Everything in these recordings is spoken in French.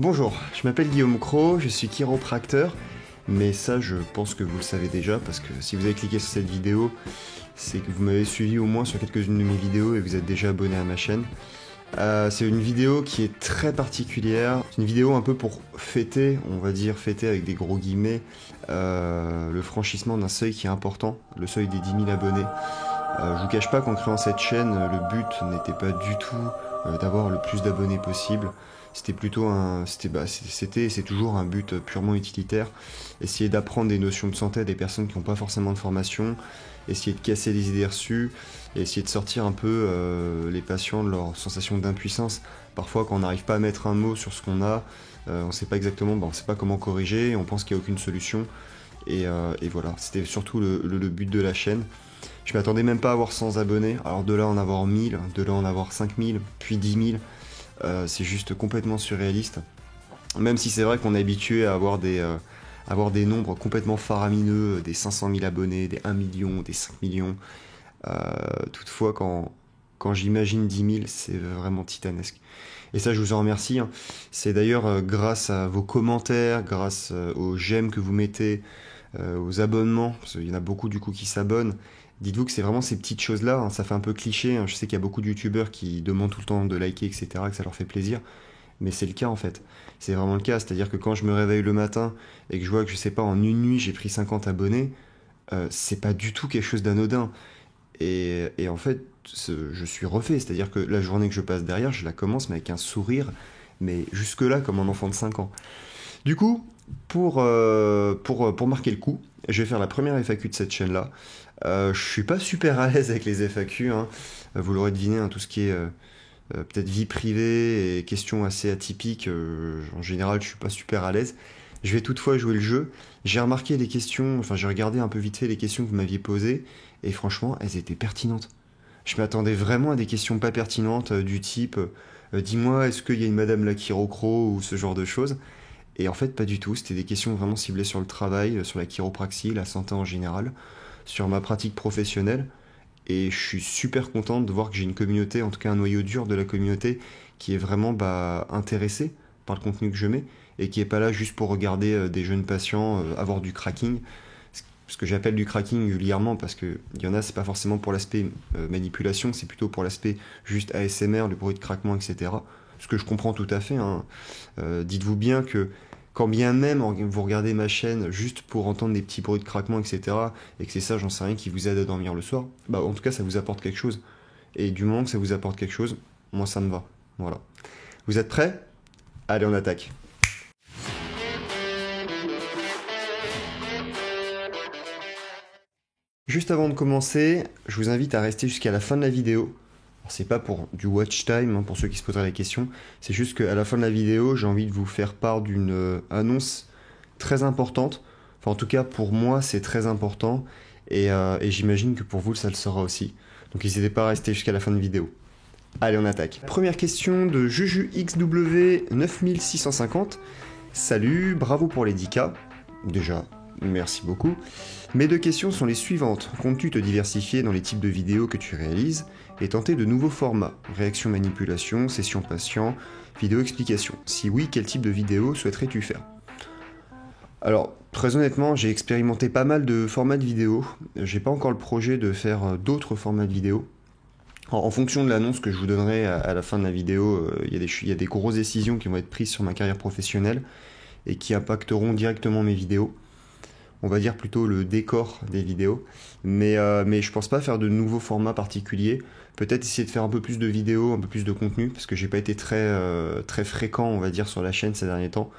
Bonjour, je m'appelle Guillaume Cros, je suis chiropracteur, mais ça je pense que vous le savez déjà parce que si vous avez cliqué sur cette vidéo, c'est que vous m'avez suivi au moins sur quelques-unes de mes vidéos et vous êtes déjà abonné à ma chaîne. C'est une vidéo qui est très particulière, c'est une vidéo un peu pour fêter, on va dire fêter avec des gros guillemets, le franchissement d'un seuil qui est important, le seuil des 10 000 abonnés. Je vous cache pas qu'en créant cette chaîne, le but n'était pas du tout d'avoir le plus d'abonnés possible. C'était plutôt c'est toujours un but purement utilitaire. Essayer d'apprendre des notions de santé à des personnes qui n'ont pas forcément de formation, essayer de casser les idées reçues, et essayer de sortir un peu les patients de leur sensation d'impuissance. Parfois, quand on n'arrive pas à mettre un mot sur ce qu'on a, on ne sait pas exactement, on ne sait pas comment corriger, on pense qu'il n'y a aucune solution. Et voilà, c'était surtout le but de la chaîne. Je m'attendais même pas à avoir 100 abonnés, alors de là en avoir 1000, de là en avoir 5000, puis 10 000, c'est juste complètement surréaliste. Même si c'est vrai qu'on est habitué à avoir des nombres complètement faramineux, des 500 000 abonnés, des 1 million, des 5 millions. Toutefois, quand j'imagine 10 000, c'est vraiment titanesque. Et ça, je vous en remercie. C'est d'ailleurs grâce à vos commentaires, grâce aux j'aime que vous mettez, aux abonnements, parce qu'il y en a beaucoup du coup qui s'abonnent. Dites-vous que c'est vraiment ces petites choses-là, ça fait un peu cliché, je sais qu'il y a beaucoup de youtubeurs qui demandent tout le temps de liker, etc., que ça leur fait plaisir, mais c'est le cas en fait. C'est vraiment le cas, c'est-à-dire que quand je me réveille le matin et que je vois que, je sais pas, en une nuit j'ai pris 50 abonnés, c'est pas du tout quelque chose d'anodin. Et en fait, je suis refait, c'est-à-dire que la journée que je passe derrière, je la commence mais avec un sourire, mais jusque-là comme un enfant de 5 ans. Du coup, pour marquer le coup, je vais faire la première FAQ de cette chaîne-là. Je suis pas super à l'aise avec les FAQ, vous l'aurez deviné, tout ce qui est peut-être vie privée et questions assez atypiques, en général je suis pas super à l'aise. Je vais toutefois jouer le jeu. J'ai remarqué les questions, j'ai regardé un peu vite fait les questions que vous m'aviez posées, et franchement, elles étaient pertinentes. Je m'attendais vraiment à des questions pas pertinentes, du type dis-moi, est-ce qu'il y a une madame la chirocro ou ce genre de choses. Et en fait, pas du tout. C'était des questions vraiment ciblées sur le travail, sur la chiropraxie, la santé en général, sur ma pratique professionnelle. Et je suis super contente de voir que j'ai une communauté, en tout cas un noyau dur de la communauté, qui est vraiment intéressé par le contenu que je mets et qui est pas là juste pour regarder des jeunes patients avoir du cracking. Ce que j'appelle du cracking vulgairement, parce qu'il y en a, c'est pas forcément pour l'aspect manipulation, c'est plutôt pour l'aspect juste ASMR, le bruit de craquement, etc. Ce que je comprends tout à fait. Dites-vous bien que quand bien même vous regardez ma chaîne juste pour entendre des petits bruits de craquement, etc., et que c'est ça, j'en sais rien, qui vous aide à dormir le soir, en tout cas, ça vous apporte quelque chose. Et du moment que ça vous apporte quelque chose, moi, ça me va. Voilà. Vous êtes prêts? Allez, on attaque. Juste avant de commencer, je vous invite à rester jusqu'à la fin de la vidéo. C'est pas pour du watch time, pour ceux qui se poseraient la question, c'est juste qu'à la fin de la vidéo, j'ai envie de vous faire part d'une annonce très importante. Enfin, en tout cas, pour moi, c'est très important, et j'imagine que pour vous, ça le sera aussi. Donc n'hésitez pas à rester jusqu'à la fin de la vidéo. Allez, on attaque. Première question de JujuXW9650. Salut, bravo pour les 10K. Déjà, merci beaucoup. Mes deux questions sont les suivantes. Comptes-tu te diversifier dans les types de vidéos que tu réalises et tenter de nouveaux formats? Réaction manipulation, session patient, vidéo explication. Si oui, quel type de vidéo souhaiterais-tu faire? Alors, très honnêtement, j'ai expérimenté pas mal de formats de vidéos. J'ai pas encore le projet de faire d'autres formats de vidéos. En fonction de l'annonce que je vous donnerai à la fin de la vidéo, il y a des grosses décisions qui vont être prises sur ma carrière professionnelle et qui impacteront directement mes vidéos. On va dire plutôt le décor des vidéos, mais je pense pas faire de nouveaux formats particuliers. Peut-être essayer de faire un peu plus de vidéos, un peu plus de contenu, parce que j'ai pas été très fréquent, on va dire, sur la chaîne ces derniers temps.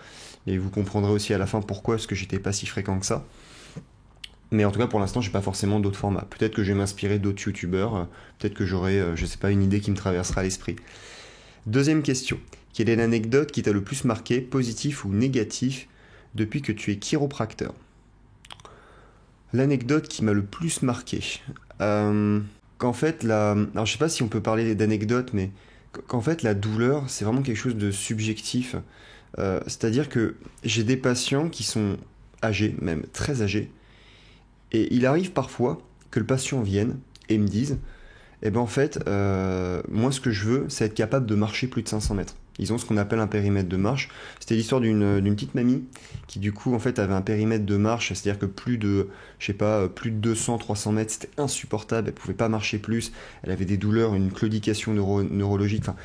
Et vous comprendrez aussi à la fin pourquoi est-ce que j'étais pas si fréquent que ça. Mais en tout cas, pour l'instant, j'ai pas forcément d'autres formats. Peut-être que je vais m'inspirer d'autres youtubeurs, peut-être que j'aurai, je sais pas, une idée qui me traversera l'esprit. Deuxième question. Quelle est l'anecdote qui t'a le plus marqué, positif ou négatif, depuis que tu es chiropracteur? L'anecdote qui m'a le plus marqué. Qu'en fait, alors je sais pas si on peut parler d'anecdote, mais qu'en fait, la douleur, c'est vraiment quelque chose de subjectif. C'est-à-dire que j'ai des patients qui sont âgés, même très âgés, et il arrive parfois que le patient vienne et me dise, en fait, moi ce que je veux, c'est être capable de marcher plus de 500 mètres. Ils ont ce qu'on appelle un périmètre de marche. C'était l'histoire d'une petite mamie qui du coup en fait avait un périmètre de marche, c'est-à-dire que plus de, je sais pas, plus de 200, 300 mètres, c'était insupportable, elle pouvait pas marcher plus, elle avait des douleurs, une claudication neurologique, enfin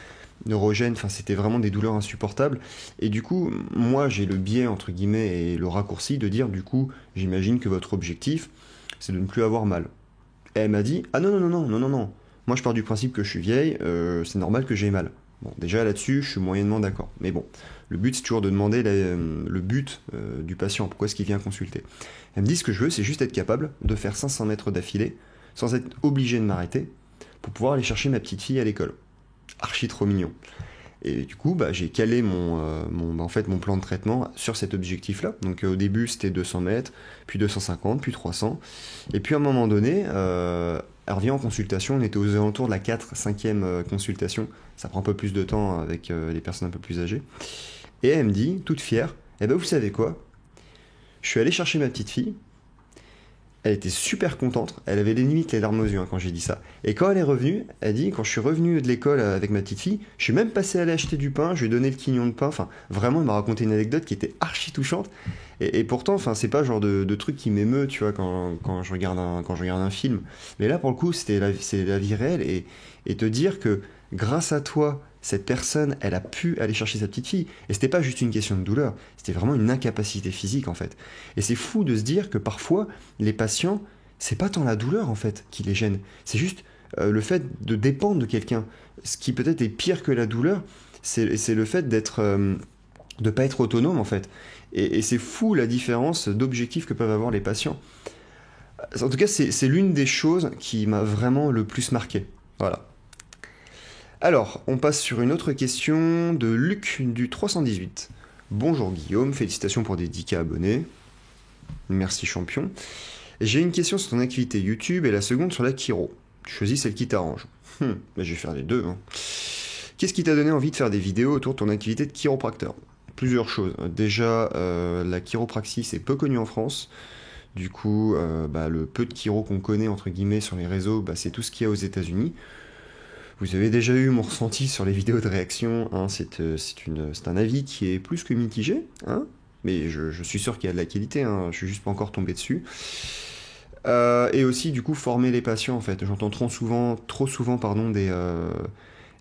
neurogène, enfin c'était vraiment des douleurs insupportables. Et du coup, moi j'ai le biais entre guillemets et le raccourci de dire du coup, j'imagine que votre objectif c'est de ne plus avoir mal. Et elle m'a dit, ah non, non, non, non, non, non, non. Moi, je pars du principe que je suis vieille, c'est normal que j'ai mal. Bon, déjà là-dessus, je suis moyennement d'accord. Mais bon, le but, c'est toujours de demander le but du patient. Pourquoi est-ce qu'il vient consulter? Elle me dit, ce que je veux, c'est juste être capable de faire 500 mètres d'affilée, sans être obligé de m'arrêter, pour pouvoir aller chercher ma petite fille à l'école. Archi trop mignon. Et du coup, bah, j'ai calé en fait, mon plan de traitement sur cet objectif-là. Donc au début, c'était 200 mètres, puis 250, puis 300. Et puis à un moment donné, elle revient en consultation. On était aux alentours de la 4-5e consultation. Ça prend un peu plus de temps avec les personnes un peu plus âgées. Et elle me dit, toute fière, eh ben vous savez quoi? Je suis allé chercher ma petite fille. Elle était super contente, elle avait limite les larmes aux yeux quand j'ai dit ça. Et quand elle est revenue, elle dit, quand je suis revenu de l'école avec ma petite fille, je suis même passé à aller acheter du pain, je lui ai donné le quignon de pain, enfin vraiment elle m'a raconté une anecdote qui était archi touchante. Et pourtant, enfin c'est pas le genre de truc qui m'émeut, tu vois, quand je regarde un film. Mais là pour le coup, c'est la vie réelle et te dire que grâce à toi, cette personne, elle a pu aller chercher sa petite fille. Et c'était pas juste une question de douleur, c'était vraiment une incapacité physique en fait. Et c'est fou de se dire que parfois, les patients, c'est pas tant la douleur en fait qui les gêne, c'est juste le fait de dépendre de quelqu'un. Ce qui peut-être est pire que la douleur, c'est le fait de pas être autonome en fait. Et c'est fou la différence d'objectifs que peuvent avoir les patients. En tout cas, c'est l'une des choses qui m'a vraiment le plus marqué. Voilà. Alors, on passe sur une autre question de Luc du 318. Bonjour Guillaume, félicitations pour des 10K abonnés. Merci champion. J'ai une question sur ton activité YouTube et la seconde sur la chiro. Tu choisis celle qui t'arrange. Je vais faire les deux. Hein. Qu'est-ce qui t'a donné envie de faire des vidéos autour de ton activité de chiropracteur? Plusieurs choses. Déjà, la chiropraxie, c'est peu connu en France. Du coup, le peu de chiro qu'on connaît, entre guillemets, sur les réseaux, c'est tout ce qu'il y a aux États-Unis. Vous avez déjà eu mon ressenti sur les vidéos de réaction, hein, c'est un avis qui est plus que mitigé, hein, mais je suis sûr qu'il y a de la qualité, hein, je suis juste pas encore tombé dessus. Et aussi du coup former les patients en fait, j'entends trop souvent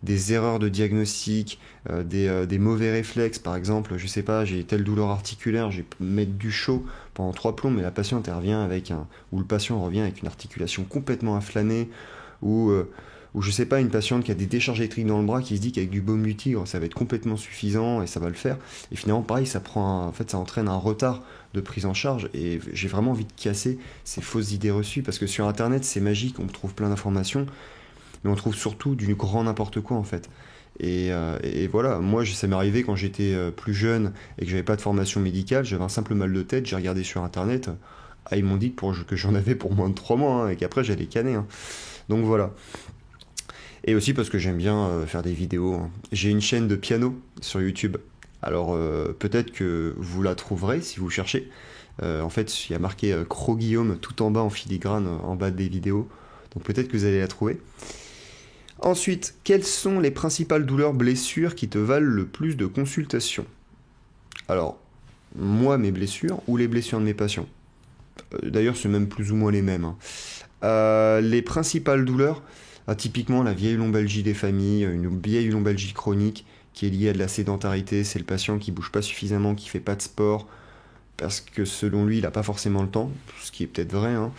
des erreurs de diagnostic, des mauvais réflexes par exemple, je sais pas, j'ai telle douleur articulaire, je vais mettre du chaud pendant 3 plombs, mais la patiente elle revient ou le patient revient avec une articulation complètement inflammée, ou je sais pas, une patiente qui a des décharges électriques dans le bras qui se dit qu'avec du baume du tigre ça va être complètement suffisant et ça va le faire. Et finalement pareil, ça entraîne un retard de prise en charge et j'ai vraiment envie de casser ces fausses idées reçues parce que sur internet c'est magique, on trouve plein d'informations, mais on trouve surtout du grand n'importe quoi en fait. Et voilà, moi ça m'est arrivé quand j'étais plus jeune et que j'avais pas de formation médicale, j'avais un simple mal de tête, j'ai regardé sur internet, ils m'ont dit que j'en avais pour moins de 3 mois hein, et qu'après j'allais canner. Hein. Donc voilà. Et aussi parce que j'aime bien faire des vidéos. Hein. J'ai une chaîne de piano sur YouTube. Alors peut-être que vous la trouverez si vous cherchez. En fait, il y a marqué Cro Guillaume tout en bas en filigrane, en bas des vidéos. Donc peut-être que vous allez la trouver. Ensuite, quelles sont les principales douleurs, blessures qui te valent le plus de consultations? Alors, moi, mes blessures ou les blessures de mes patients. D'ailleurs, c'est même plus ou moins les mêmes. Hein. Les principales douleurs... typiquement, la vieille lombalgie des familles, une vieille lombalgie chronique qui est liée à de la sédentarité, c'est le patient qui bouge pas suffisamment, qui fait pas de sport, parce que selon lui, il n'a pas forcément le temps, ce qui est peut-être vrai. Hein.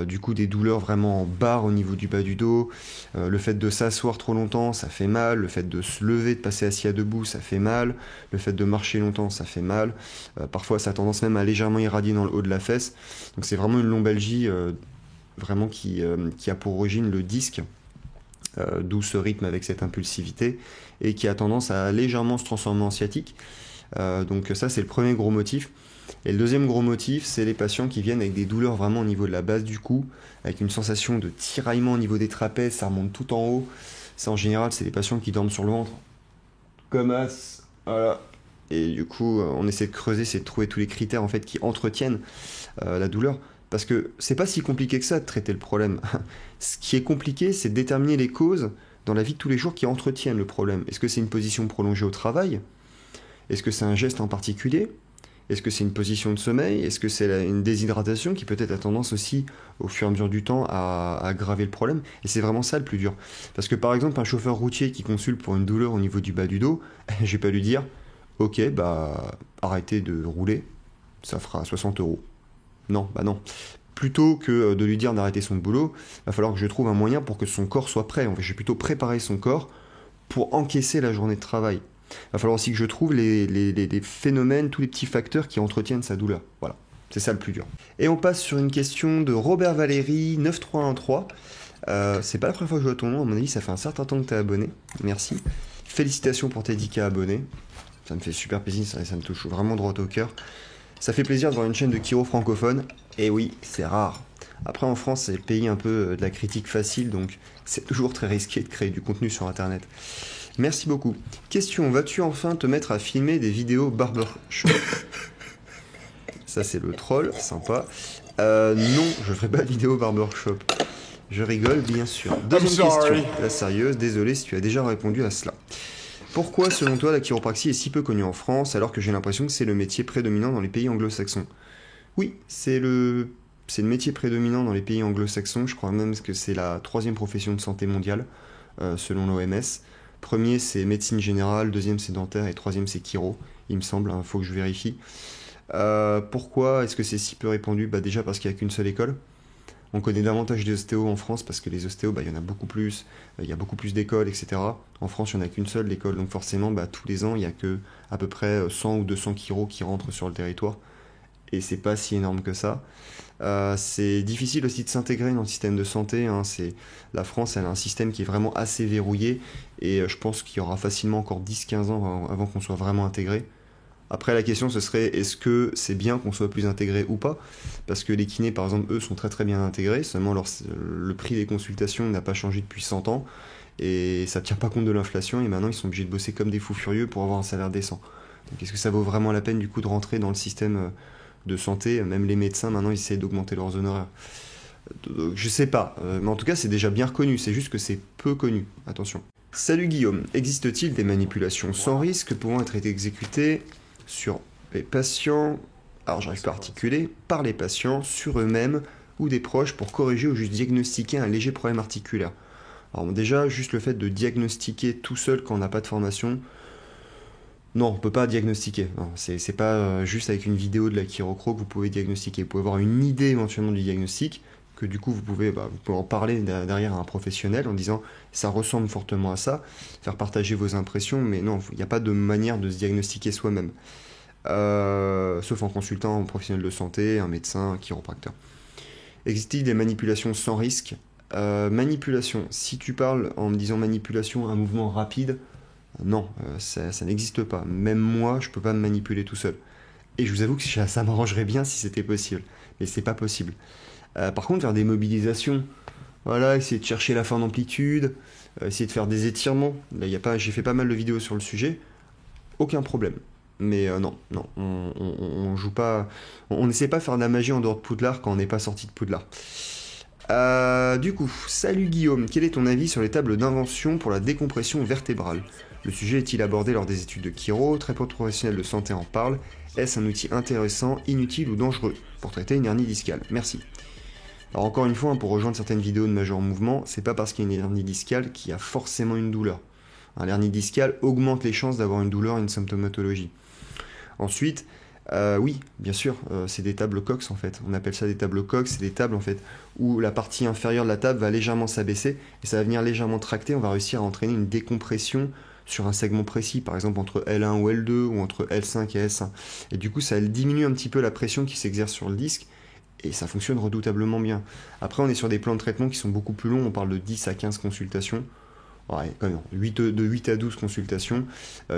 Du coup, des douleurs vraiment en barre au niveau du bas du dos, le fait de s'asseoir trop longtemps, ça fait mal, le fait de se lever, de passer assis à debout, ça fait mal, le fait de marcher longtemps, ça fait mal. Parfois, ça a tendance même à légèrement irradier dans le haut de la fesse. Donc c'est vraiment une lombalgie... vraiment qui a pour origine le disque, d'où ce rythme avec cette impulsivité, et qui a tendance à légèrement se transformer en sciatique. Donc ça, c'est le premier gros motif. Et le deuxième gros motif, c'est les patients qui viennent avec des douleurs vraiment au niveau de la base du cou, avec une sensation de tiraillement au niveau des trapèzes, ça remonte tout en haut. Ça, en général, c'est des patients qui dorment sur le ventre, comme as, voilà. Et du coup, on essaie de creuser, c'est de trouver tous les critères en fait qui entretiennent la douleur. Parce que c'est pas si compliqué que ça de traiter le problème. Ce qui est compliqué, c'est de déterminer les causes dans la vie de tous les jours qui entretiennent le problème. Est-ce que c'est une position prolongée au travail? Est-ce que c'est un geste en particulier? Est-ce que c'est une position de sommeil? Est-ce que c'est une déshydratation qui peut-être a tendance aussi, au fur et à mesure du temps, à aggraver le problème? Et c'est vraiment ça le plus dur. Parce que par exemple, un chauffeur routier qui consulte pour une douleur au niveau du bas du dos, je vais pas lui dire « Ok, bah arrêtez de rouler, ça fera 60 euros. » Non, bah non. Plutôt que de lui dire d'arrêter son boulot, il va falloir que je trouve un moyen pour que son corps soit prêt. En fait, je vais plutôt préparer son corps pour encaisser la journée de travail. Il va falloir aussi que je trouve les phénomènes, tous les petits facteurs qui entretiennent sa douleur. Voilà, c'est ça le plus dur. Et on passe sur une question de Robert Valéry, 9313. C'est pas la première fois que je vois ton nom, à mon avis, ça fait un certain temps que tu es abonné. Merci. Félicitations pour tes 10K abonnés. Ça me fait super plaisir, ça me touche vraiment droit au cœur. Ça fait plaisir de voir une chaîne de chiro francophone. Et oui, c'est rare. Après, en France, c'est le pays un peu de la critique facile, donc c'est toujours très risqué de créer du contenu sur Internet. Merci beaucoup. Question, vas-tu enfin te mettre à filmer des vidéos barbershop? Ça, c'est le troll, sympa. Non, je ferai pas de vidéo barbershop. Je rigole, bien sûr. Deuxième question, la sérieuse, désolé si tu as déjà répondu à cela. Pourquoi, selon toi, la chiropraxie est si peu connue en France, alors que j'ai l'impression que c'est le métier prédominant dans les pays anglo-saxons? Oui, c'est le métier prédominant dans les pays anglo-saxons. Je crois même que c'est la 3e profession de santé mondiale, selon l'OMS. Premier, c'est médecine générale, deuxième, c'est dentaire, et troisième, c'est chiro, il me semble, il faut que je vérifie. Pourquoi est-ce que c'est si peu répandu? Bah déjà parce qu'il n'y a qu'une seule école. On connaît davantage des ostéos en France parce que les ostéos, il y en a beaucoup plus, il y a beaucoup plus d'écoles, etc. En France, il n'y en a qu'une seule l'école, donc forcément, tous les ans, il n'y a que à peu près 100 ou 200 chiros qui rentrent sur le territoire. Et c'est pas si énorme que ça. C'est difficile aussi de s'intégrer dans le système de santé. La France, elle a un système qui est vraiment assez verrouillé, et je pense qu'il y aura facilement encore 10-15 ans avant qu'on soit vraiment intégré. Après, la question, ce serait, est-ce que c'est bien qu'on soit plus intégré ou pas? Parce que les kinés, par exemple, eux, sont très très bien intégrés, seulement le prix des consultations n'a pas changé depuis 100 ans, et ça ne tient pas compte de l'inflation, et maintenant ils sont obligés de bosser comme des fous furieux pour avoir un salaire décent. Donc est-ce que ça vaut vraiment la peine du coup de rentrer dans le système de santé? Même les médecins, maintenant, ils essaient d'augmenter leurs honoraires. Je sais pas, mais en tout cas, c'est déjà bien reconnu, c'est juste que c'est peu connu. Attention. Salut Guillaume, existe-t-il des manipulations sans risque pouvant être exécutées sur les patients, alors j'arrive pas à articuler, par les patients, sur eux-mêmes ou des proches pour corriger ou juste diagnostiquer un léger problème articulaire? Alors déjà, juste le fait de diagnostiquer tout seul quand on n'a pas de formation, non, on peut pas diagnostiquer. C'est pas juste avec une vidéo de la chirocro que vous pouvez diagnostiquer. Vous pouvez avoir une idée éventuellement du diagnostic, que du coup vous pouvez en parler derrière à un professionnel en disant ça ressemble fortement à ça, faire partager vos impressions, mais non, il n'y a pas de manière de se diagnostiquer soi-même. Sauf en consultant un professionnel de santé, un médecin, un chiropracteur. Existe-t-il des manipulations sans risque? Manipulation, si tu parles en me disant manipulation, un mouvement rapide, non, ça n'existe pas. Même moi, je peux pas me manipuler tout seul. Et je vous avoue que ça m'arrangerait bien si c'était possible, mais c'est pas possible. Par contre, faire des mobilisations, voilà, essayer de chercher la fin d'amplitude, essayer de faire des étirements, là, j'ai fait pas mal de vidéos sur le sujet, aucun problème. Mais non, on joue pas, on n'essaie pas de faire de la magie en dehors de Poudlard quand on n'est pas sorti de Poudlard. Du coup, salut Guillaume, quel est ton avis sur les tables d'invention pour la décompression vertébrale? Le sujet est-il abordé lors des études de chiro? Très peu de professionnels de santé en parlent. Est-ce un outil intéressant, inutile ou dangereux pour traiter une hernie discale? Merci. Alors encore une fois, pour rejoindre certaines vidéos de Major Mouvement, c'est pas parce qu'il y a une hernie discale qu'il y a forcément une douleur. L'hernie discale augmente les chances d'avoir une douleur et une symptomatologie. Ensuite, oui, bien sûr, c'est des tables Cox en fait. On appelle ça des tables Cox, c'est des tables en fait où la partie inférieure de la table va légèrement s'abaisser et ça va venir légèrement tracter. On va réussir à entraîner une décompression sur un segment précis, par exemple entre L1 ou L2 ou entre L5 et S1. Et du coup, ça diminue un petit peu la pression qui s'exerce sur le disque et ça fonctionne redoutablement bien. Après, on est sur des plans de traitement qui sont beaucoup plus longs. On parle de 10 à 15 consultations. Ouais, quand même, de 8 à 12 consultations,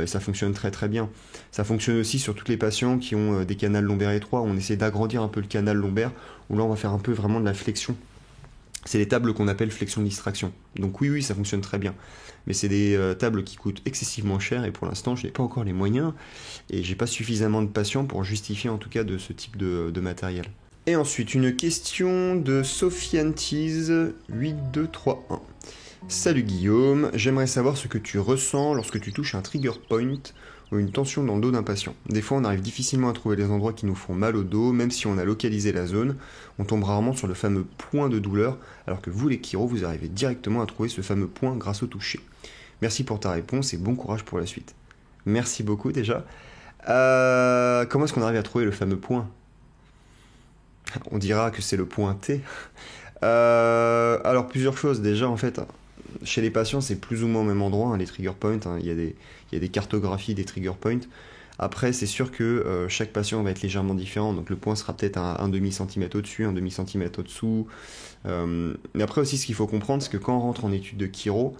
ça fonctionne très très bien. Ça fonctionne aussi sur tous les patients qui ont des canals lombaires étroits. On essaie d'agrandir un peu le canal lombaire, où là on va faire un peu vraiment de la flexion. C'est les tables qu'on appelle flexion-distraction. Donc oui, ça fonctionne très bien. Mais c'est des tables qui coûtent excessivement cher et pour l'instant je n'ai pas encore les moyens et j'ai pas suffisamment de patients pour justifier en tout cas de ce type de matériel. Et ensuite, une question de Sophiantis 8231. Salut Guillaume, j'aimerais savoir ce que tu ressens lorsque tu touches un trigger point ou une tension dans le dos d'un patient. Des fois on arrive difficilement à trouver les endroits qui nous font mal au dos, même si on a localisé la zone, on tombe rarement sur le fameux point de douleur, alors que vous les chiro, vous arrivez directement à trouver ce fameux point grâce au toucher. Merci pour ta réponse et bon courage pour la suite. Merci beaucoup déjà. Comment est-ce qu'on arrive à trouver le fameux point? On dira que c'est le point T. Alors plusieurs choses déjà en fait. Chez les patients, c'est plus ou moins au même endroit, hein, les trigger points. Hein, il y a des cartographies des trigger points. Après, c'est sûr que chaque patient va être légèrement différent. Donc le point sera peut-être un demi-centimètre au-dessus, un demi-centimètre au-dessous. Mais après aussi, ce qu'il faut comprendre, c'est que quand on rentre en étude de chiro,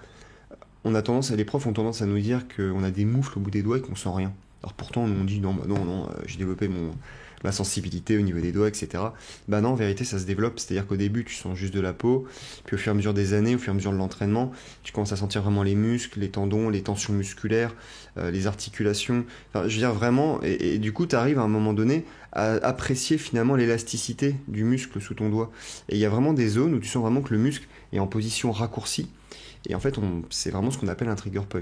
les profs ont tendance à nous dire qu'on a des moufles au bout des doigts et qu'on sent rien. Alors pourtant, on dit non, j'ai développé ma sensibilité au niveau des doigts, etc. Bah non, en vérité, ça se développe. C'est-à-dire qu'au début, tu sens juste de la peau. Puis au fur et à mesure des années, au fur et à mesure de l'entraînement, tu commences à sentir vraiment les muscles, les tendons, les tensions musculaires, les articulations. Enfin, je veux dire vraiment, et du coup, tu arrives à un moment donné à apprécier finalement l'élasticité du muscle sous ton doigt. Et il y a vraiment des zones où tu sens vraiment que le muscle est en position raccourcie. Et en fait, c'est vraiment ce qu'on appelle un trigger point.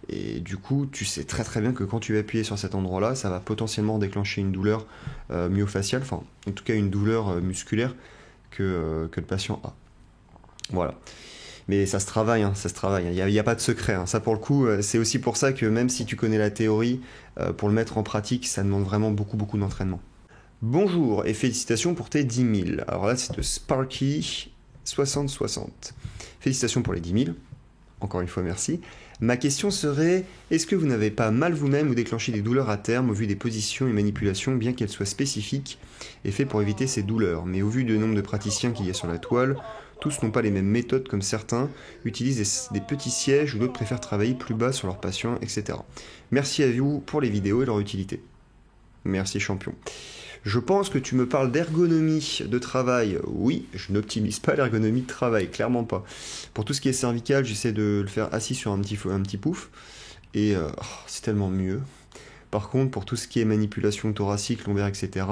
Et du coup, tu sais très très bien que quand tu vas appuyer sur cet endroit-là, ça va potentiellement déclencher une douleur myofaciale, enfin en tout cas une douleur musculaire que le patient a. Voilà. Mais ça se travaille, hein, ça se travaille. Il n'y a pas de secret. Hein. Ça pour le coup, c'est aussi pour ça que même si tu connais la théorie, pour le mettre en pratique, ça demande vraiment beaucoup beaucoup d'entraînement. Bonjour et félicitations pour tes 10 000. Alors là, c'est de Sparky 6060. Félicitations pour les 10 000. Encore une fois, merci. Ma question serait, est-ce que vous n'avez pas mal vous-même ou déclenché des douleurs à terme au vu des positions et manipulations, bien qu'elles soient spécifiques et faites pour éviter ces douleurs? Mais au vu du nombre de praticiens qu'il y a sur la toile, tous n'ont pas les mêmes méthodes comme certains, utilisent des petits sièges ou d'autres préfèrent travailler plus bas sur leurs patients, etc. Merci à vous pour les vidéos et leur utilité. Merci champion. Je pense que tu me parles d'ergonomie de travail. Oui, je n'optimise pas l'ergonomie de travail, clairement pas. Pour tout ce qui est cervical, j'essaie de le faire assis sur un petit pouf. Et c'est tellement mieux. Par contre, pour tout ce qui est manipulation thoracique, lombaire, etc.,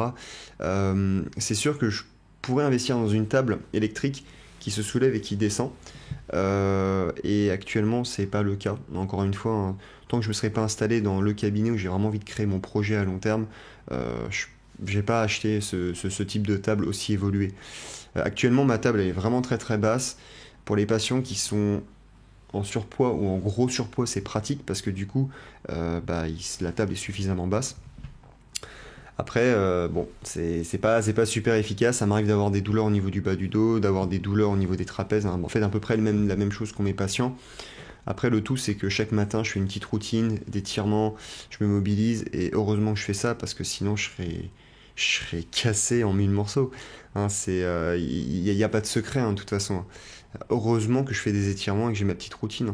c'est sûr que je pourrais investir dans une table électrique qui se soulève et qui descend. Et actuellement, c'est pas le cas. Encore une fois, hein, tant que je ne me serais pas installé dans le cabinet où j'ai vraiment envie de créer mon projet à long terme, j'ai pas acheté ce type de table aussi évolué. Actuellement, ma table elle est vraiment très très basse. Pour les patients qui sont en surpoids ou en gros surpoids, c'est pratique parce que du coup, la table est suffisamment basse. Après, bon, c'est pas super efficace. Ça m'arrive d'avoir des douleurs au niveau du bas du dos, d'avoir des douleurs au niveau des trapèzes. Hein. En fait, à peu près la même chose qu'ont mes patients. Après, le tout, c'est que chaque matin, je fais une petite routine d'étirement, je me mobilise, et heureusement que je fais ça, parce que sinon, je serais cassé en 1000 morceaux. Hein, il n'y a pas de secret, hein, de toute façon. Heureusement que je fais des étirements et que j'ai ma petite routine.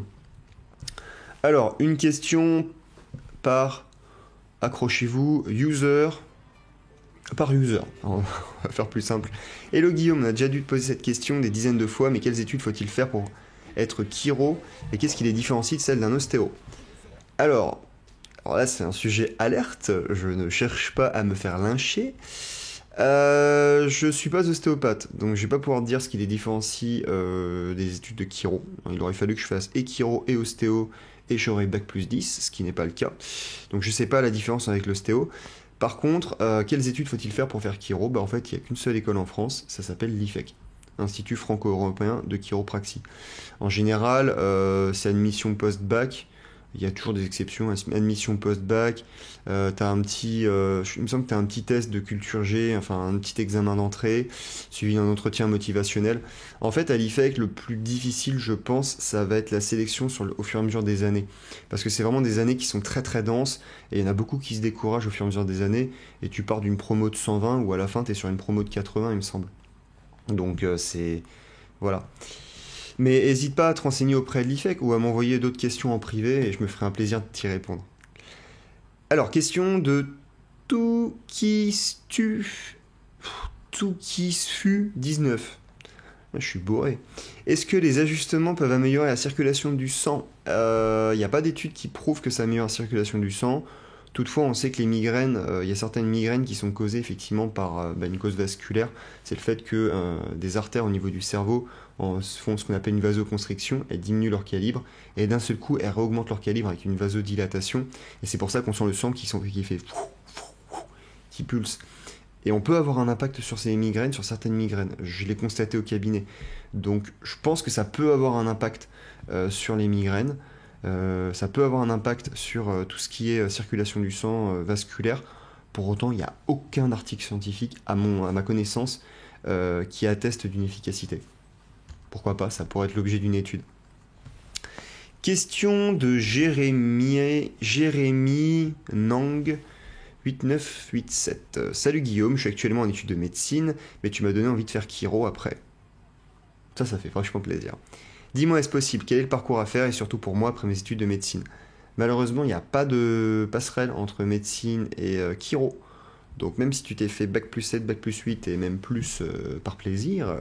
Alors, une question par, accrochez-vous, par user. On va faire plus simple. Hello Guillaume, on a déjà dû te poser cette question des dizaines de fois, mais quelles études faut-il faire pour être chiro et qu'est-ce qui les différencie de celle d'un ostéo? Alors là c'est un sujet alerte, je ne cherche pas à me faire lyncher. Je suis pas ostéopathe, donc je vais pas pouvoir te dire ce qui les différencie des études de chiro. Il aurait fallu que je fasse et chiro et ostéo et j'aurais bac plus 10, ce qui n'est pas le cas. Donc je sais pas la différence avec l'ostéo. Par contre, quelles études faut-il faire pour faire chiro? En fait, il n'y a qu'une seule école en France, ça s'appelle l'IFEC. Institut franco-européen de chiropraxie. En général, c'est admission post-bac. Il y a toujours des exceptions. Admission post-bac. Il me semble que tu as un petit test de culture G, enfin un petit examen d'entrée, suivi d'un entretien motivationnel. En fait, à l'IFEC, le plus difficile, je pense, ça va être la sélection au fur et à mesure des années. Parce que c'est vraiment des années qui sont très très denses, et il y en a beaucoup qui se découragent au fur et à mesure des années, et tu pars d'une promo de 120, ou à la fin, tu es sur une promo de 80, il me semble. Donc c'est... Voilà. Mais n'hésite pas à te renseigner auprès de l'IFEC ou à m'envoyer d'autres questions en privé et je me ferai un plaisir de t'y répondre. Alors, question de Toukisfu19. Je suis bourré. Est-ce que les ajustements peuvent améliorer la circulation du sang? Il n'y a pas d'études qui prouvent que ça améliore la circulation du sang. Toutefois, on sait que les migraines, il y a certaines migraines qui sont causées effectivement par une cause vasculaire. C'est le fait que des artères au niveau du cerveau font ce qu'on appelle une vasoconstriction, elles diminuent leur calibre, et d'un seul coup, elles réaugmentent leur calibre avec une vasodilatation, et c'est pour ça qu'on sent le sang qui fait qui pulse. Et on peut avoir un impact sur ces migraines, sur certaines migraines. Je l'ai constaté au cabinet. Donc je pense que ça peut avoir un impact sur les migraines. Ça peut avoir un impact sur tout ce qui est circulation du sang vasculaire. Pour autant, il n'y a aucun article scientifique, à ma connaissance, qui atteste d'une efficacité. Pourquoi pas, ça pourrait être l'objet d'une étude. Question de Jérémy Nang 8987. Salut Guillaume, je suis actuellement en études de médecine, mais tu m'as donné envie de faire chiro après. Ça fait franchement plaisir. Dis-moi, est-ce possible? Quel est le parcours à faire et surtout pour moi après mes études de médecine? Malheureusement, il n'y a pas de passerelle entre médecine et chiro. Donc même si tu t'es fait bac+7, bac+8 et même plus par plaisir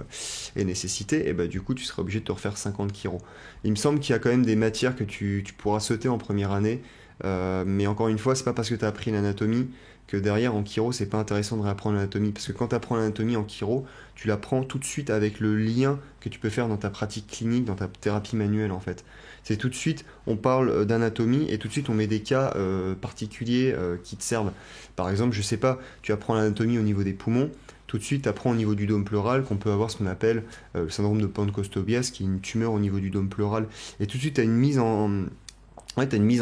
et nécessité, et du coup tu seras obligé de te refaire 50 chiro. Il me semble qu'il y a quand même des matières que tu pourras sauter en première année, mais encore une fois, c'est pas parce que tu as appris l'anatomie que derrière en chiro c'est pas intéressant de réapprendre l'anatomie, parce que quand tu apprends l'anatomie en chiro, tu l'apprends tout de suite avec le lien que tu peux faire dans ta pratique clinique, dans ta thérapie manuelle en fait. C'est tout de suite, on parle d'anatomie et tout de suite on met des cas particuliers qui te servent. Par exemple, je sais pas, tu apprends l'anatomie au niveau des poumons, tout de suite tu apprends au niveau du dôme pleural qu'on peut avoir ce qu'on appelle le syndrome de Pancoast-Tobias, qui est une tumeur au niveau du dôme pleural. Et tout de suite tu as une mise en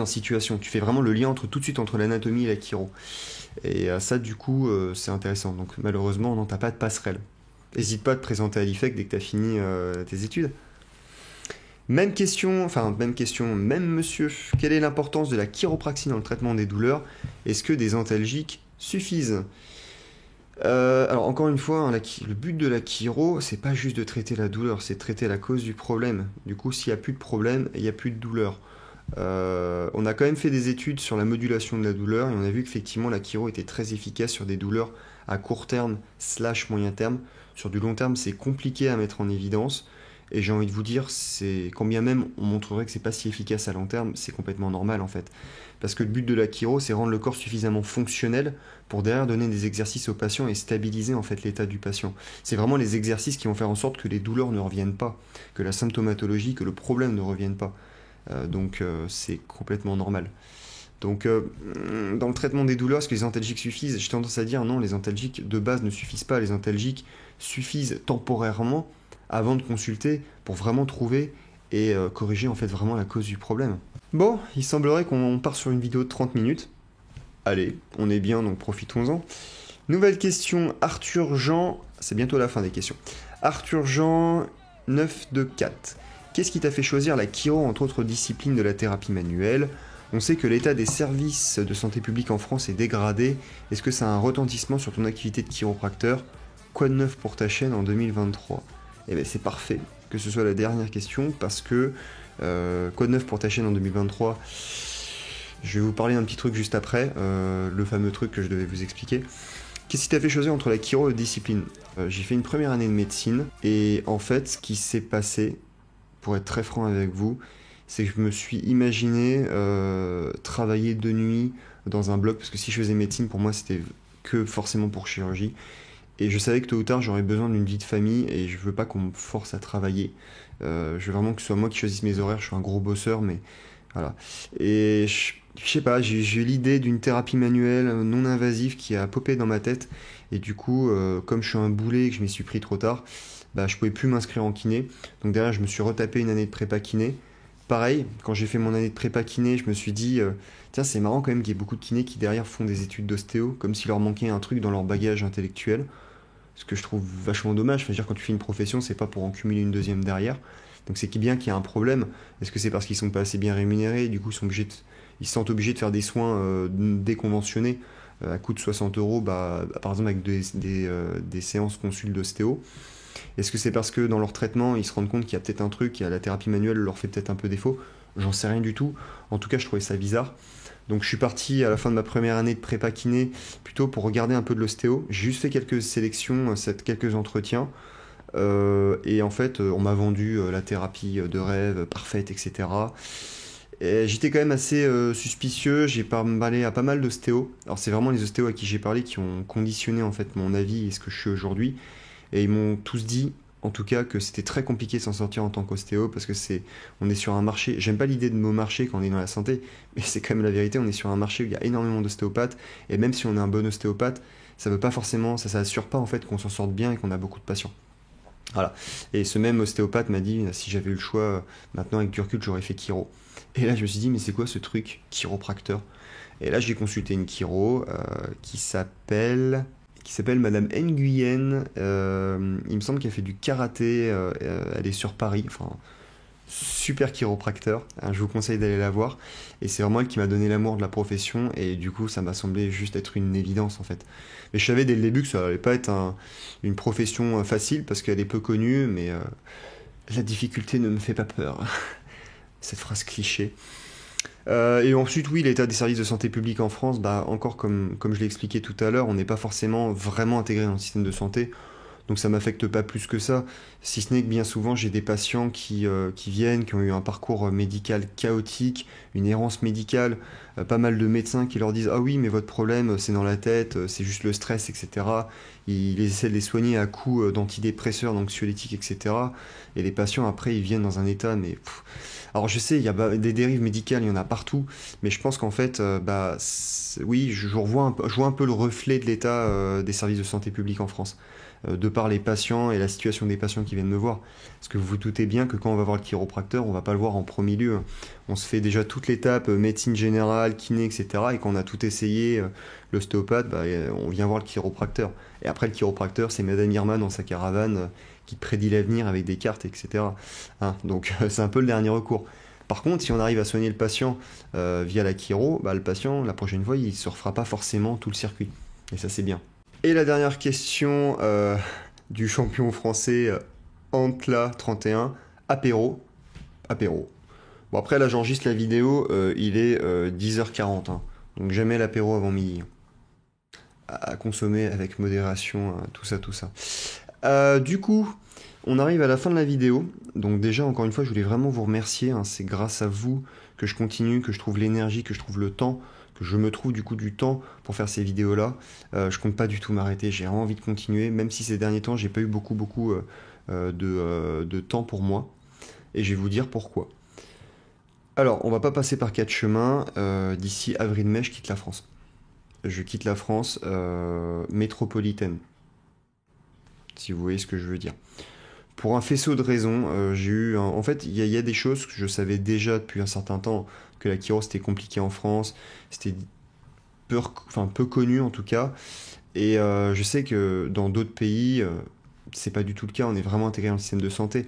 situation. Tu fais vraiment le lien tout de suite entre l'anatomie et la chiro. Et ça, du coup, c'est intéressant. Donc, malheureusement, non, t'as pas de passerelle. N'hésite pas à te présenter à l'IFEC dès que tu as fini tes études. Même question, même monsieur. Quelle est l'importance de la chiropraxie dans le traitement des douleurs? Est-ce que des antalgiques suffisent? Alors, encore une fois, le but de la chiro, c'est pas juste de traiter la douleur, c'est de traiter la cause du problème. Du coup, s'il n'y a plus de problème, il n'y a plus de douleur. On a quand même fait des études sur la modulation de la douleur et on a vu qu'effectivement la chiro était très efficace sur des douleurs à court terme / moyen terme. Sur du long terme, c'est compliqué à mettre en évidence et j'ai envie de vous dire, quand bien même on montrerait que c'est pas si efficace à long terme, c'est complètement normal en fait. Parce que le but de la chiro, c'est rendre le corps suffisamment fonctionnel pour derrière donner des exercices au patient et stabiliser en fait l'état du patient. C'est vraiment les exercices qui vont faire en sorte que les douleurs ne reviennent pas, que la symptomatologie, que le problème ne revienne pas. Donc c'est complètement normal. Donc dans le traitement des douleurs, est-ce que les antalgiques suffisent? J'ai tendance à dire non, les antalgiques de base ne suffisent pas. Les antalgiques suffisent temporairement avant de consulter pour vraiment trouver et corriger en fait vraiment la cause du problème. Bon, il semblerait qu'on part sur une vidéo de 30 minutes. Allez, on est bien, donc profitons-en. Nouvelle question, Arthur Jean, c'est bientôt la fin des questions. Arthur Jean 924. Qu'est-ce qui t'a fait choisir la chiro entre autres disciplines de la thérapie manuelle? On sait que l'état des services de santé publique en France est dégradé. Est-ce que ça a un retentissement sur ton activité de chiropracteur? Quoi de neuf pour ta chaîne en 2023? Eh bien c'est parfait que ce soit la dernière question parce que quoi de neuf pour ta chaîne en 2023? Je vais vous parler d'un petit truc juste après, le fameux truc que je devais vous expliquer. Qu'est-ce qui t'a fait choisir entre la chiro et la discipline? J'ai fait une première année de médecine et en fait ce qui s'est passé, pour être très franc avec vous, c'est que je me suis imaginé travailler de nuit dans un bloc, parce que si je faisais médecine, pour moi, c'était que forcément pour chirurgie. Et je savais que tôt ou tard, j'aurais besoin d'une vie de famille, et je veux pas qu'on me force à travailler. Je veux vraiment que ce soit moi qui choisisse mes horaires, je suis un gros bosseur, mais voilà. Et je sais pas, j'ai eu l'idée d'une thérapie manuelle non invasive qui a popé dans ma tête, et du coup, comme je suis un boulet et que je m'y suis pris trop tard, je pouvais plus m'inscrire en kiné. Donc derrière, je me suis retapé une année de prépa kiné. Pareil, quand j'ai fait mon année de prépa kiné, je me suis dit, tiens, c'est marrant quand même qu'il y ait beaucoup de kinés qui derrière font des études d'ostéo, comme s'il leur manquait un truc dans leur bagage intellectuel. Ce que je trouve vachement dommage. Je veux dire, quand tu fais une profession, c'est pas pour en cumuler une deuxième derrière. Donc c'est bien qu'il y a un problème. Est-ce que c'est parce qu'ils sont pas assez bien rémunérés, du coup ils se sentent obligés de faire des soins déconventionnés à coût de 60 €, par exemple avec des séances consul d'ostéo? Est-ce que c'est parce que dans leur traitement, ils se rendent compte qu'il y a peut-être un truc, la thérapie manuelle leur fait peut-être un peu défaut? J'en sais rien du tout. En tout cas, je trouvais ça bizarre. Donc je suis parti à la fin de ma première année de prépa kiné, plutôt pour regarder un peu de l'ostéo. J'ai juste fait quelques sélections, quelques entretiens. Et en fait, on m'a vendu la thérapie de rêve parfaite, etc. Et j'étais quand même assez suspicieux, j'ai parlé à pas mal d'ostéos. Alors c'est vraiment les ostéos à qui j'ai parlé qui ont conditionné en fait mon avis et ce que je suis aujourd'hui. Et ils m'ont tous dit, en tout cas, que c'était très compliqué de s'en sortir en tant qu'ostéo parce que on est sur un marché. J'aime pas l'idée de mot marché quand on est dans la santé, mais c'est quand même la vérité. On est sur un marché où il y a énormément d'ostéopathes et même si on est un bon ostéopathe, ça veut pas forcément, ça assure pas en fait qu'on s'en sorte bien et qu'on a beaucoup de patients. Voilà. Et ce même ostéopathe m'a dit, si j'avais eu le choix, maintenant avec du recul, j'aurais fait chiro. Et là, je me suis dit, mais c'est quoi ce truc, chiropracteur? Et là, j'ai consulté une chiro qui s'appelle Madame Nguyen. Il me semble qu'elle fait du karaté. Elle est sur Paris. Enfin, super chiropracteur. Hein, je vous conseille d'aller la voir. Et c'est vraiment elle qui m'a donné l'amour de la profession. Et du coup, ça m'a semblé juste être une évidence en fait. Mais je savais dès le début que ça allait pas être une profession facile parce qu'elle est peu connue. Mais la difficulté ne me fait pas peur. Cette phrase cliché. Et ensuite, oui, l'état des services de santé publique en France, bah, encore comme je l'ai expliqué tout à l'heure, on n'est pas forcément vraiment intégré dans le système de santé. Donc ça m'affecte pas plus que ça, si ce n'est que bien souvent j'ai des patients qui viennent, qui ont eu un parcours médical chaotique, une errance médicale, pas mal de médecins qui leur disent «Ah oui, mais votre problème c'est dans la tête, c'est juste le stress, etc.» Ils essaient de les soigner à coups d'antidépresseurs, d'anxiolytiques, etc. Et les patients après ils viennent dans un état, mais... Alors je sais, il y a des dérives médicales, il y en a partout, mais je pense qu'en fait, oui, je vois un peu le reflet de l'état des services de santé publique en France de par les patients et la situation des patients qui viennent me voir. Parce que vous vous doutez bien que quand on va voir le chiropracteur, on va pas le voir en premier lieu. On se fait déjà toute l'étape médecine générale, kiné, etc. Et quand on a tout essayé, l'ostéopathe, on vient voir le chiropracteur. Et après, le chiropracteur, c'est Madame Irma dans sa caravane qui prédit l'avenir avec des cartes, etc. Hein, donc c'est un peu le dernier recours. Par contre, si on arrive à soigner le patient via la chiro, le patient, la prochaine fois, il ne se refera pas forcément tout le circuit. Et ça, c'est bien. Et la dernière question du champion français Antla 31, apéro. Apéro. Bon après là j'enregistre la vidéo, il est 10h40, hein, donc jamais l'apéro avant midi. À consommer avec modération, hein, tout ça, tout ça. Du coup, on arrive à la fin de la vidéo. Donc déjà, encore une fois, je voulais vraiment vous remercier. Hein, c'est grâce à vous que je continue, que je trouve l'énergie, que je trouve le temps, que je me trouve du coup du temps pour faire ces vidéos-là. Je compte pas du tout m'arrêter, j'ai vraiment envie de continuer, même si ces derniers temps, j'ai pas eu beaucoup de temps pour moi. Et je vais vous dire pourquoi. Alors, on va pas passer par quatre chemins. D'ici avril-mai, je quitte la France. Je quitte la France métropolitaine, si vous voyez ce que je veux dire. Pour un faisceau de raisons, en fait, il y a des choses que je savais déjà depuis un certain temps, que la chiro c'était compliqué en France, c'était peu connu en tout cas, et je sais que dans d'autres pays, c'est pas du tout le cas, on est vraiment intégré dans le système de santé.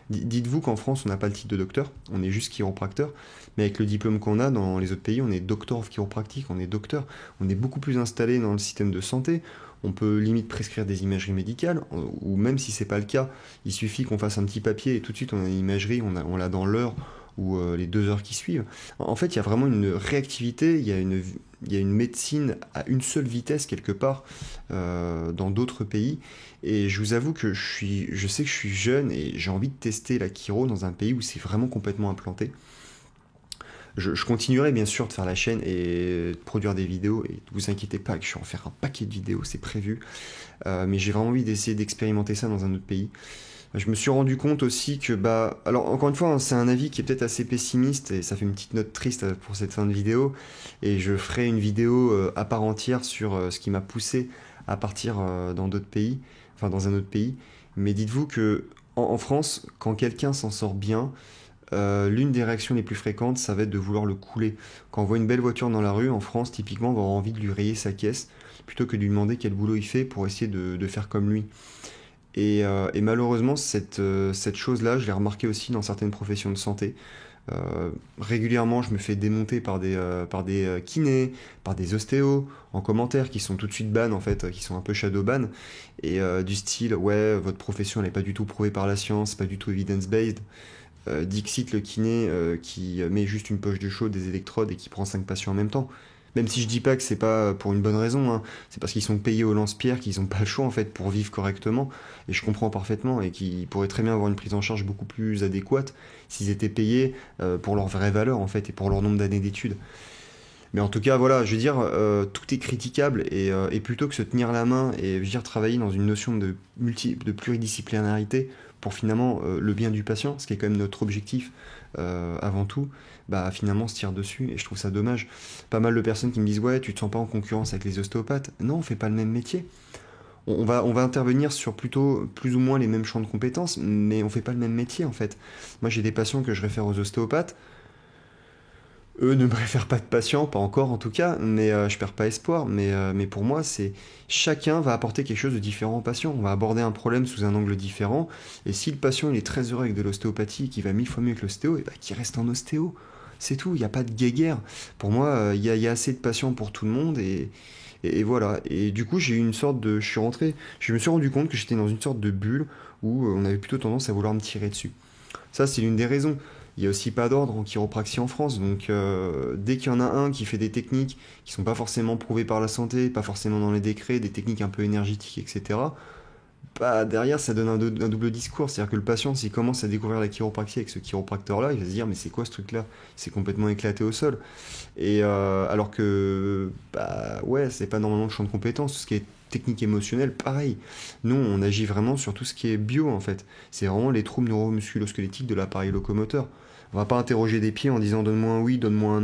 Dites-vous qu'en France, on n'a pas le titre de docteur, on est juste chiropracteur, mais avec le diplôme qu'on a dans les autres pays, on est doctor of chiropractic, on est docteur, on est beaucoup plus installé dans le système de santé. On peut limite prescrire des imageries médicales, ou même si c'est pas le cas, il suffit qu'on fasse un petit papier et tout de suite on a une imagerie, on l'a dans l'heure ou les 2 heures qui suivent. En fait, il y a vraiment une réactivité, il y a une médecine à une seule vitesse quelque part dans d'autres pays. Et je vous avoue que je sais que je suis jeune et j'ai envie de tester la chiro dans un pays où c'est vraiment complètement implanté. Je continuerai bien sûr de faire la chaîne et de produire des vidéos, et ne vous inquiétez pas que je vais en faire un paquet de vidéos, c'est prévu, mais j'ai vraiment envie d'essayer d'expérimenter ça dans un autre pays. Je me suis rendu compte aussi que, alors encore une fois, hein, c'est un avis qui est peut-être assez pessimiste, et ça fait une petite note triste pour cette fin de vidéo, et je ferai une vidéo à part entière sur ce qui m'a poussé à partir dans d'autres pays, enfin dans un autre pays, mais dites-vous que en France, quand quelqu'un s'en sort bien, l'une des réactions les plus fréquentes, ça va être de vouloir le couler. Quand on voit une belle voiture dans la rue, en France, typiquement, on va avoir envie de lui rayer sa caisse, plutôt que de lui demander quel boulot il fait pour essayer de faire comme lui. Et malheureusement, cette chose-là, je l'ai remarqué aussi dans certaines professions de santé. Régulièrement, je me fais démonter par des kinés, par des ostéos, en commentaire, qui sont tout de suite ban, en fait, qui sont un peu shadow ban, et du style, ouais, votre profession, elle n'est pas du tout prouvée par la science, pas du tout evidence-based. Dixit le kiné qui met juste une poche de chaude, des électrodes et qui prend 5 patients en même temps. Même si je dis pas que c'est pas pour une bonne raison, hein. C'est parce qu'ils sont payés au lance-pierre qu'ils n'ont pas le choix en fait pour vivre correctement. Et je comprends parfaitement et qu'ils pourraient très bien avoir une prise en charge beaucoup plus adéquate s'ils étaient payés pour leur vraie valeur en fait et pour leur nombre d'années d'études. Mais en tout cas, voilà, je veux dire, tout est critiquable et plutôt que se tenir la main et je veux dire, travailler dans une notion de pluridisciplinarité pour finalement le bien du patient, ce qui est quand même notre objectif avant tout, bah finalement se tire dessus et je trouve ça dommage. Pas mal de personnes qui me disent ouais, tu te sens pas en concurrence avec les ostéopathes. Non, on fait pas le même métier. On va intervenir sur plutôt plus ou moins les mêmes champs de compétences, mais on fait pas le même métier en fait. Moi j'ai des patients que je réfère aux ostéopathes. Eux ne me réfèrent pas de patients, pas encore en tout cas, mais je perds pas espoir. Mais pour moi, c'est chacun va apporter quelque chose de différent au patient. On va aborder un problème sous un angle différent. Et si le patient il est très heureux avec de l'ostéopathie, qui va 1000 fois mieux que l'ostéo, et bah, qu'il reste en ostéo. C'est tout, il n'y a pas de guéguerre. Pour moi, il y a assez de patients pour tout le monde et voilà. Et du coup, j'ai eu une sorte de. Je me suis rendu compte que j'étais dans une sorte de bulle où on avait plutôt tendance à vouloir me tirer dessus. Ça, c'est l'une des raisons. Il n'y a aussi pas d'ordre en chiropraxie en France, donc dès qu'il y en a un qui fait des techniques qui sont pas forcément prouvées par la santé, pas forcément dans les décrets, des techniques un peu énergétiques, etc., bah, derrière ça donne un double discours. C'est-à-dire que le patient, s'il commence à découvrir la chiropraxie avec ce chiropracteur-là, il va se dire mais c'est quoi ce truc-là? C'est complètement éclaté au sol. Et alors que, bah ouais, c'est pas normalement le champ de compétences, tout ce qui est technique émotionnelle, pareil. Nous, on agit vraiment sur tout ce qui est bio en fait. C'est vraiment les troubles neuromusculo-squelettiques de l'appareil locomoteur. On va pas interroger des pieds en disant donne-moi un oui, donne-moi un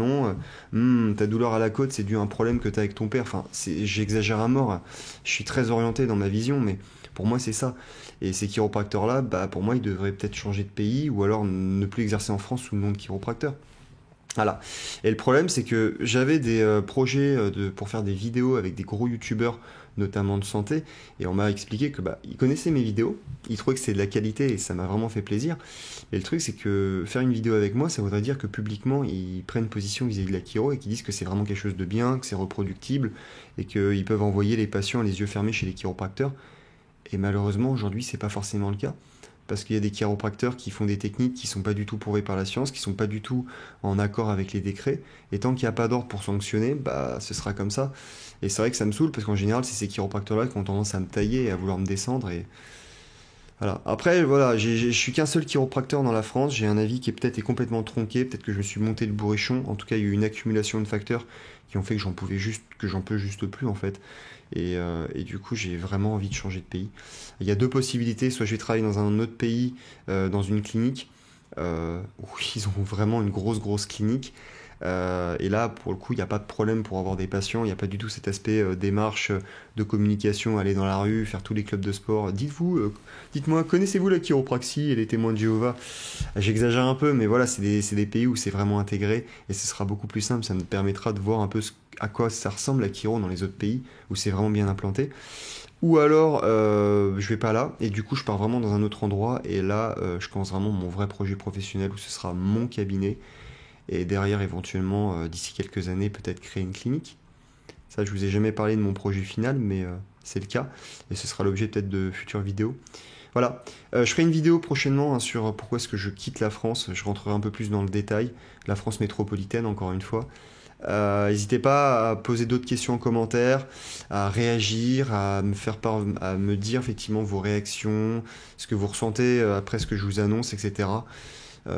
non. Ta douleur à la côte, c'est dû à un problème que tu as avec ton père. Enfin, j'exagère à mort. Je suis très orienté dans ma vision, mais pour moi, c'est ça. Et ces chiropracteurs-là, bah, pour moi, ils devraient peut-être changer de pays ou alors ne plus exercer en France sous le nom de chiropracteur. Voilà. Et le problème, c'est que j'avais des projets pour faire des vidéos avec des gros youtubeurs, notamment de santé, et on m'a expliqué que bah, ils connaissaient mes vidéos, ils trouvaient que c'était de la qualité et ça m'a vraiment fait plaisir. Mais le truc, c'est que faire une vidéo avec moi, ça voudrait dire que publiquement, ils prennent position vis-à-vis de la chiro et qu'ils disent que c'est vraiment quelque chose de bien, que c'est reproductible et qu'ils peuvent envoyer les patients les yeux fermés chez les chiropracteurs. Et malheureusement, aujourd'hui, c'est pas forcément le cas. Parce qu'il y a des chiropracteurs qui font des techniques qui sont pas du tout prouvées par la science, qui sont pas du tout en accord avec les décrets. Et tant qu'il n'y a pas d'ordre pour sanctionner, bah ce sera comme ça. Et c'est vrai que ça me saoule parce qu'en général, c'est ces chiropracteurs-là qui ont tendance à me tailler et à vouloir me descendre. Et voilà. Après, voilà, je suis qu'un seul chiropracteur dans la France. J'ai un avis qui est peut-être est complètement tronqué. Peut-être que je me suis monté le bourrichon. En tout cas, il y a eu une accumulation de facteurs qui ont fait que j'en peux juste plus en fait. Et du coup, j'ai vraiment envie de changer de pays. Il y a deux possibilités. Soit je vais travailler dans un autre pays, dans une clinique, où ils ont vraiment une grosse clinique. Et là, pour le coup, il n'y a pas de problème pour avoir des patients. Il n'y a pas du tout cet aspect démarche de communication, aller dans la rue, faire tous les clubs de sport. Dites-moi, connaissez-vous la chiropraxie et les témoins de Jéhovah? J'exagère un peu, mais voilà, c'est des pays où c'est vraiment intégré et ce sera beaucoup plus simple. Ça nous permettra de voir un peu à quoi ça ressemble la chiro dans les autres pays où c'est vraiment bien implanté. Ou alors, je vais pas là, et du coup, je pars vraiment dans un autre endroit, et là, je commence vraiment mon vrai projet professionnel où ce sera mon cabinet, et derrière, éventuellement, d'ici quelques années, peut-être créer une clinique. Ça, je vous ai jamais parlé de mon projet final, mais c'est le cas, et ce sera l'objet peut-être de futures vidéos. Voilà, je ferai une vidéo prochainement hein, sur pourquoi est-ce que je quitte la France, je rentrerai un peu plus dans le détail, la France métropolitaine, encore une fois. N'hésitez pas à poser d'autres questions en commentaire, à réagir, à me dire effectivement vos réactions, ce que vous ressentez après ce que je vous annonce, etc.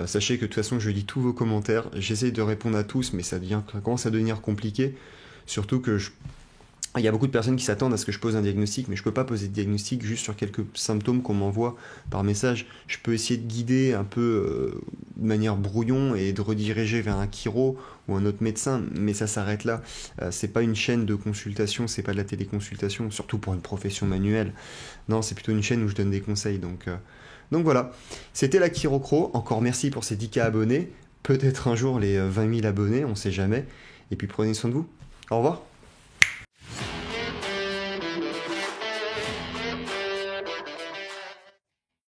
Sachez que de toute façon je lis tous vos commentaires, j'essaye de répondre à tous, mais ça commence à devenir compliqué, surtout que il y a beaucoup de personnes qui s'attendent à ce que je pose un diagnostic, mais je ne peux pas poser de diagnostic juste sur quelques symptômes qu'on m'envoie par message. Je peux essayer de guider un peu de manière brouillon et de rediriger vers un chiro ou un autre médecin, mais ça s'arrête là. C'est pas une chaîne de consultation, c'est pas de la téléconsultation, surtout pour une profession manuelle. Non, c'est plutôt une chaîne où je donne des conseils. Donc voilà, c'était la Chirocro. Encore merci pour ces 10K abonnés. Peut-être un jour les 20 000 abonnés, on sait jamais. Et puis prenez soin de vous. Au revoir.